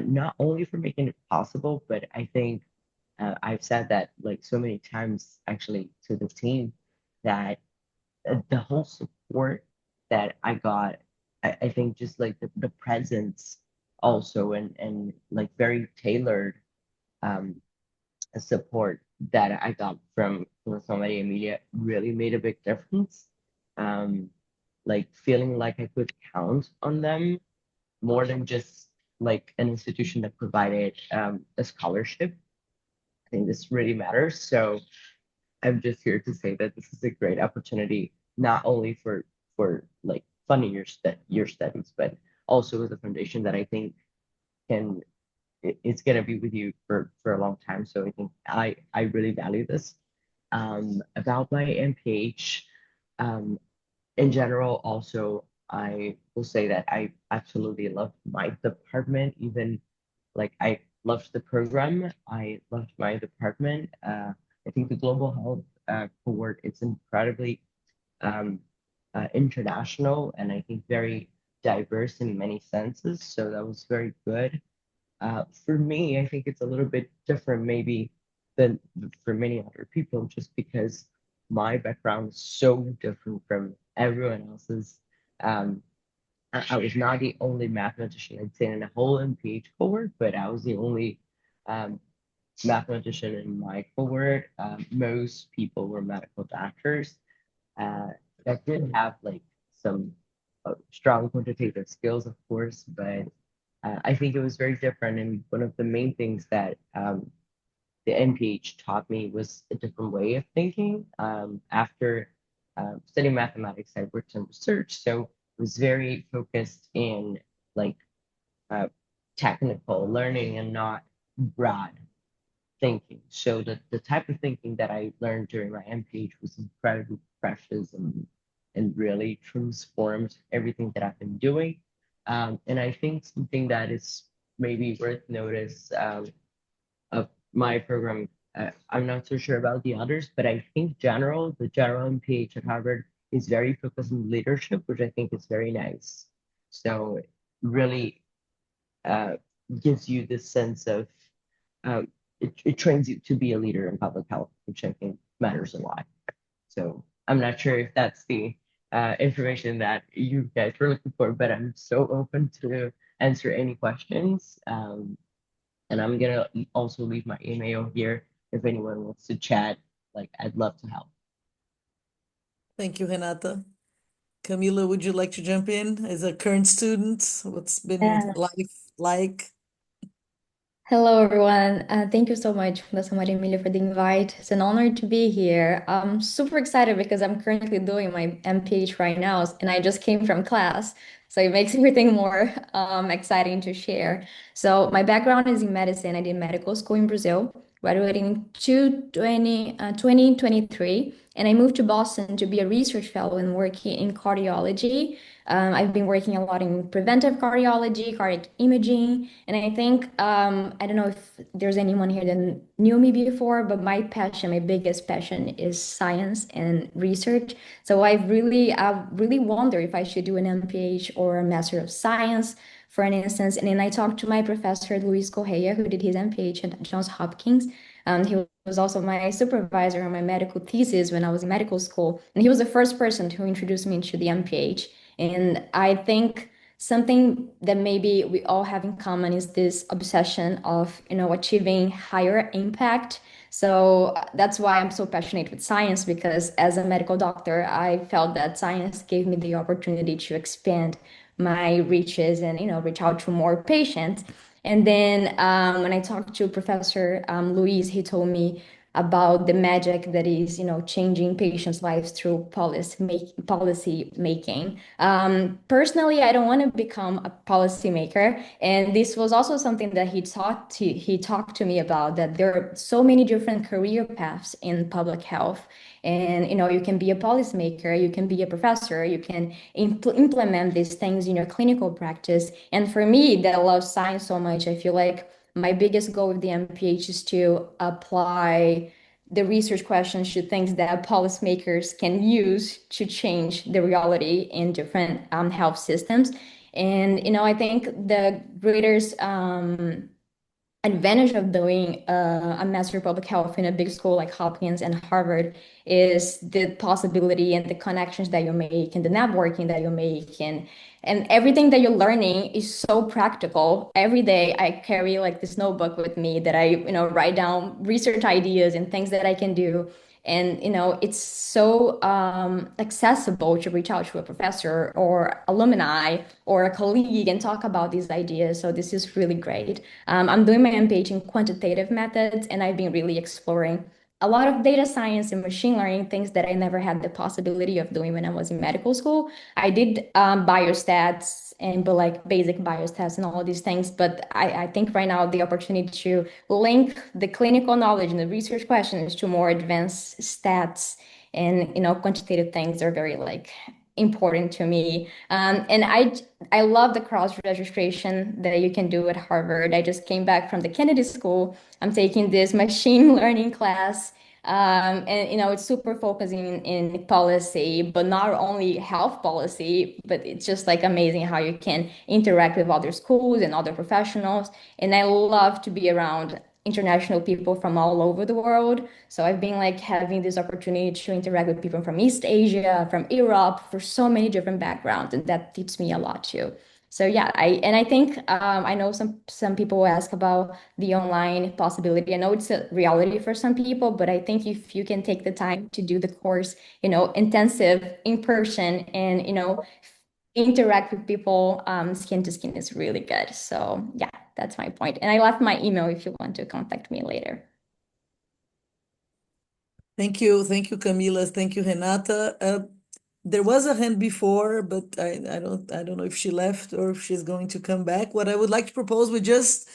not only for making it possible, but I think I've said that like so many times actually to the team that the whole support that I got, I think just like the presence also and like very tailored support that I got from Fundação Maria Emília really made a big difference. Like feeling like I could count on them more than just like an institution that provided a scholarship. I think this really matters. So I'm just here to say that this is a great opportunity, not only for like funding your studies, but also as a foundation that I think it's gonna be with you for a long time. So I think I really value this. About my MPH, in general, also, I will say that I absolutely loved my department, even like I loved the program. I loved my department. I think the global health cohort is incredibly international and I think very diverse in many senses. So that was very good. For me, I think it's a little bit different maybe than for many other people, just because my background is so different from everyone else's. I was not the only mathematician I'd say in the whole MPH cohort, but I was the only mathematician in my cohort. Most people were medical doctors. That did have like some strong quantitative skills, of course, but I think it was very different. And one of the main things that the MPH taught me was a different way of thinking. After studying mathematics, I worked in research, so it was very focused in like technical learning and not broad thinking. So the type of thinking that I learned during my MPH was incredibly precious and really transformed everything that I've been doing. And I think something that is maybe worth notice of my program, I'm not so sure about the others, but I think the general MPH at Harvard is very focused on leadership, which I think is very nice. So really gives you this sense of, it trains you to be a leader in public health, which I think matters a lot. So I'm not sure if that's the information that you guys were looking for, but I'm so open to answer any questions. And I'm gonna also leave my email here if anyone wants to chat. Like, I'd love to help. Thank you, Renata. Camila, would you like to jump in as a current student? What's been life like? Hello, everyone. Thank you so much, Fundação Maria Emília, for the invite. It's an honor to be here. I'm super excited because I'm currently doing my MPH right now, and I just came from class, so it makes everything more exciting to share. So my background is in medicine. I did medical school in Brazil, graduating in 2023, and I moved to Boston to be a research fellow and working in cardiology. I've been working a lot in preventive cardiology, cardiac imaging, and I think, I don't know if there's anyone here that knew me before, but my biggest passion is science and research. So I really wonder if I should do an MPH or a Master of Science, for an instance. And then I talked to my professor, Luis Correia, who did his MPH at Johns Hopkins. He was also my supervisor on my medical thesis when I was in medical school. And he was the first person to introduce me to the MPH. And I think something that maybe we all have in common is this obsession of, achieving higher impact. So that's why I'm so passionate with science, because as a medical doctor, I felt that science gave me the opportunity to expand my reaches and, reach out to more patients. And then when I talked to Professor Luis, he told me about the magic that is, changing patients' lives through policy making. Personally, I don't want to become a policy maker, and this was also something that he talked to me about, that there are so many different career paths in public health. And, you can be a policymaker, you can be a professor, you can implement these things in your clinical practice. And for me, that I love science so much, I feel like my biggest goal with the MPH is to apply the research questions to things that policymakers can use to change the reality in different health systems. And, I think the greatest advantage of doing a Master of Public Health in a big school like Hopkins and Harvard is the possibility and the connections that you make and the networking that you make, and everything that you're learning is so practical. Every day I carry like this notebook with me that I, write down research ideas and things that I can do. And, it's so accessible to reach out to a professor or alumni or a colleague and talk about these ideas. So this is really great. I'm doing my MPH in quantitative methods, and I've been really exploring a lot of data science and machine learning, things that I never had the possibility of doing when I was in medical school. I did biostats but like basic biostats and all of these things. But I think right now the opportunity to link the clinical knowledge and the research questions to more advanced stats and quantitative things are very like important to me. And I love the cross registration that you can do at Harvard. I just came back from the Kennedy School. I'm taking this machine learning class. And it's super focusing in policy, but not only health policy, but it's just like amazing how you can interact with other schools and other professionals. And I love to be around international people from all over the world. So I've been like having this opportunity to interact with people from East Asia, from Europe, for so many different backgrounds, and that teaches me a lot too. So yeah, I think I know some people ask about the online possibility. I know it's a reality for some people, but I think if you can take the time to do the course, intensive in person and interact with people skin to skin is really good. So yeah, that's my point. And I left my email if you want to contact me later. Thank you, Camila. Thank you, Renata. There was a hand before, but I don't know if she left or if she's going to come back. What I would like to propose, we just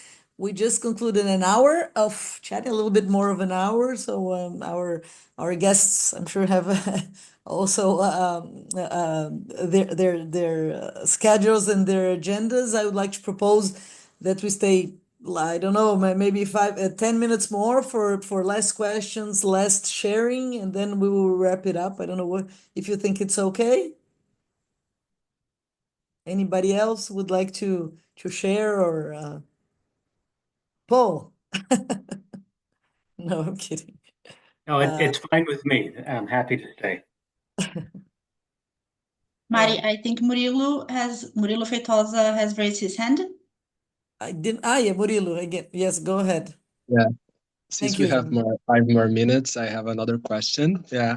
concluded an hour of chatting, a little bit more of an hour. So our guests, I'm sure, have also their schedules and their agendas. I would like to propose that we stay, I don't know, maybe 10 minutes more for last questions, last sharing, and then we will wrap it up. I don't know if you think it's okay. Anybody else would like to share or Paul? No, I'm kidding. No, it's fine with me. I'm happy to stay. Mari, I think Murilo Feitosa has raised his hand. I didn't. Yeah, Murilo again. Yes, go ahead. Yeah. Since we have 5 more minutes, I have another question. Yeah.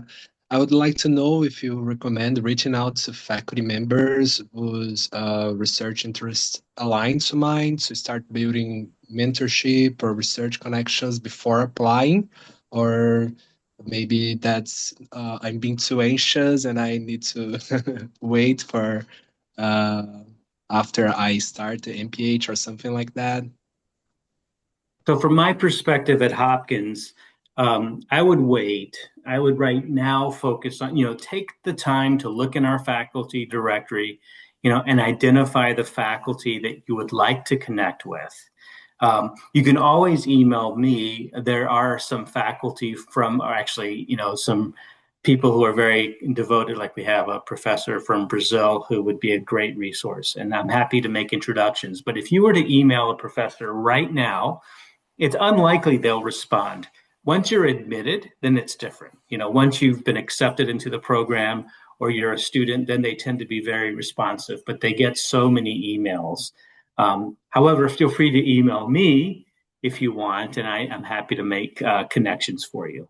I would like to know if you recommend reaching out to faculty members whose research interests align to mine to start building mentorship or research connections before applying, or maybe that's I'm being too anxious and I need to wait for after I start the MPH or something like that. So from my perspective at Hopkins, I would wait. I would right now focus on, take the time to look in our faculty directory, and identify the faculty that you would like to connect with. You can always email me. There are some faculty from, or actually, some people who are very devoted, like we have a professor from Brazil who would be a great resource, and I'm happy to make introductions. But if you were to email a professor right now, it's unlikely they'll respond. Once you're admitted, then it's different. Once you've been accepted into the program or you're a student, then they tend to be very responsive, but they get so many emails. However, feel free to email me if you want, and I'm happy to make connections for you.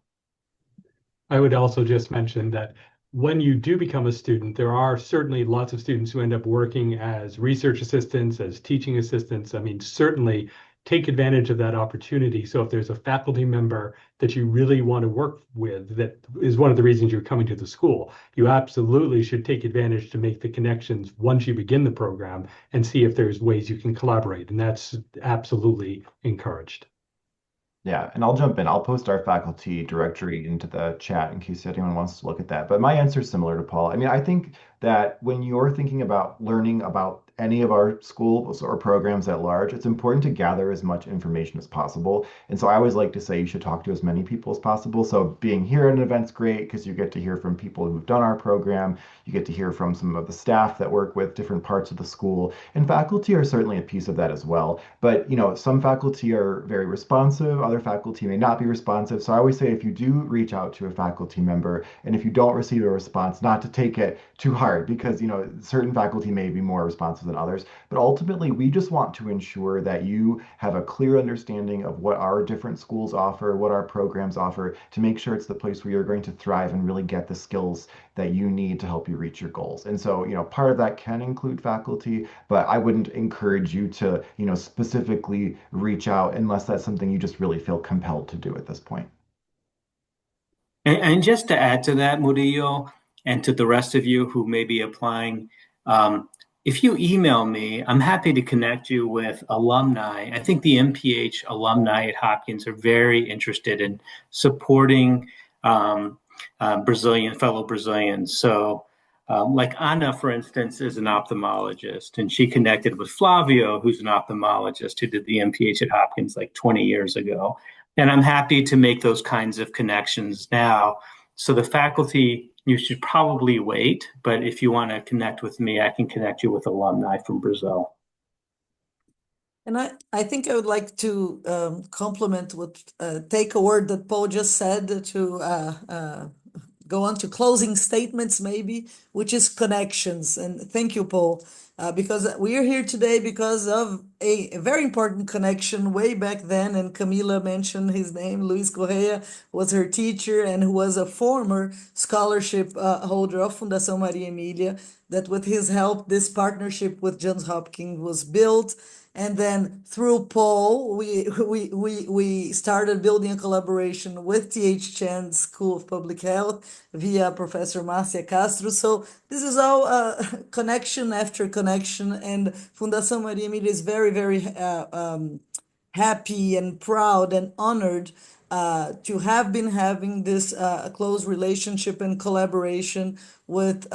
I would also just mention that when you do become a student, there are certainly lots of students who end up working as research assistants, as teaching assistants. I mean, certainly take advantage of that opportunity. So if there's a faculty member that you really want to work with, that is one of the reasons you're coming to the school, you absolutely should take advantage to make the connections once you begin the program and see if there's ways you can collaborate. And that's absolutely encouraged. Yeah, and I'll jump in. I'll post our faculty directory into the chat in case anyone wants to look at that. But my answer is similar to Paul. I mean, I think that when you're thinking about learning about any of our schools or programs at large, it's important to gather as much information as possible. And so I always like to say you should talk to as many people as possible. So being here at an event's great because you get to hear from people who've done our program. You get to hear from some of the staff that work with different parts of the school. And faculty are certainly a piece of that as well. But, some faculty are very responsive, other faculty may not be responsive. So I always say if you do reach out to a faculty member and if you don't receive a response, not to take it too hard because, certain faculty may be more responsive than others. But ultimately, we just want to ensure that you have a clear understanding of what our different schools offer, what our programs offer, to make sure it's the place where you're going to thrive and really get the skills that you need to help you reach your goals. And so, part of that can include faculty, but I wouldn't encourage you to, specifically reach out unless that's something you just really feel compelled to do at this point. And just to add to that, Murillo, and to the rest of you who may be applying, if you email me, I'm happy to connect you with alumni. I think the MPH alumni at Hopkins are very interested in supporting fellow Brazilians. So like Anna, for instance, is an ophthalmologist, and she connected with Flavio, who's an ophthalmologist who did the MPH at Hopkins like 20 years ago. And I'm happy to make those kinds of connections now. So the faculty, you should probably wait, but if you want to connect with me, I can connect you with alumni from Brazil. And I think I would like to complement take a word that Paul just said go on to closing statements maybe, which is connections. And thank you, Paul, because we are here today because of a very important connection way back then. And Camila mentioned his name. Luis Correa was her teacher and who was a former scholarship holder of Fundação Maria Emília, that with his help, this partnership with Johns Hopkins was built. And then through Paul, we started building a collaboration with T.H. Chan School of Public Health via Professor Marcia Castro. So this is all connection after connection. And Fundação Maria Emília is very, very happy and proud and honored to have been having this close relationship and collaboration with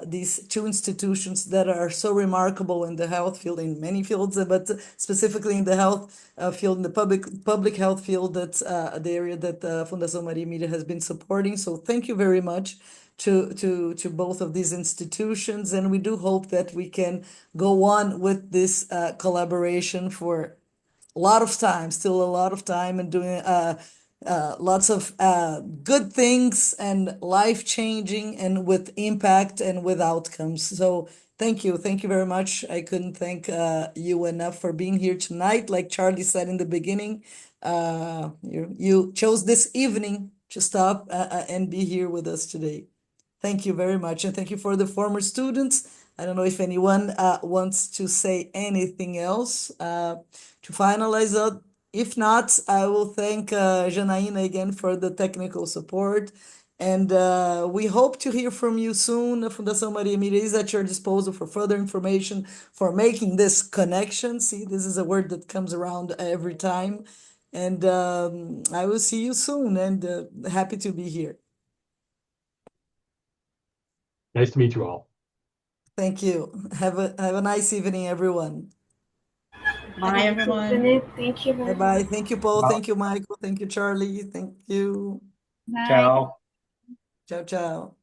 these two institutions that are so remarkable in the health field, in many fields, but specifically in the health field, in the public health field. That's the area that Fundação Maria Emília has been supporting. So thank you very much to both of these institutions, and we do hope that we can go on with this collaboration for a lot of time, still a lot of time, and doing lots of good things and life-changing and with impact and with outcomes. So thank you very much. I couldn't thank you enough for being here tonight. Like Charlie said in the beginning, you chose this evening to stop and be here with us today. Thank you very much, and thank you for the former students. I don't know if anyone wants to say anything else to finalize out. If not, I will thank Janaína again for the technical support. And we hope to hear from you soon. Fundação Maria Emília is at your disposal for further information, for making this connection. See, this is a word that comes around every time. And I will see you soon, and happy to be here. Nice to meet you all. Thank you. Have a nice evening, everyone. Bye, everyone. Thank you very Bye-bye. much. Thank you, Paul. Thank you, Michael. Thank you, Charlie. Thank you. Ciao. Ciao, ciao.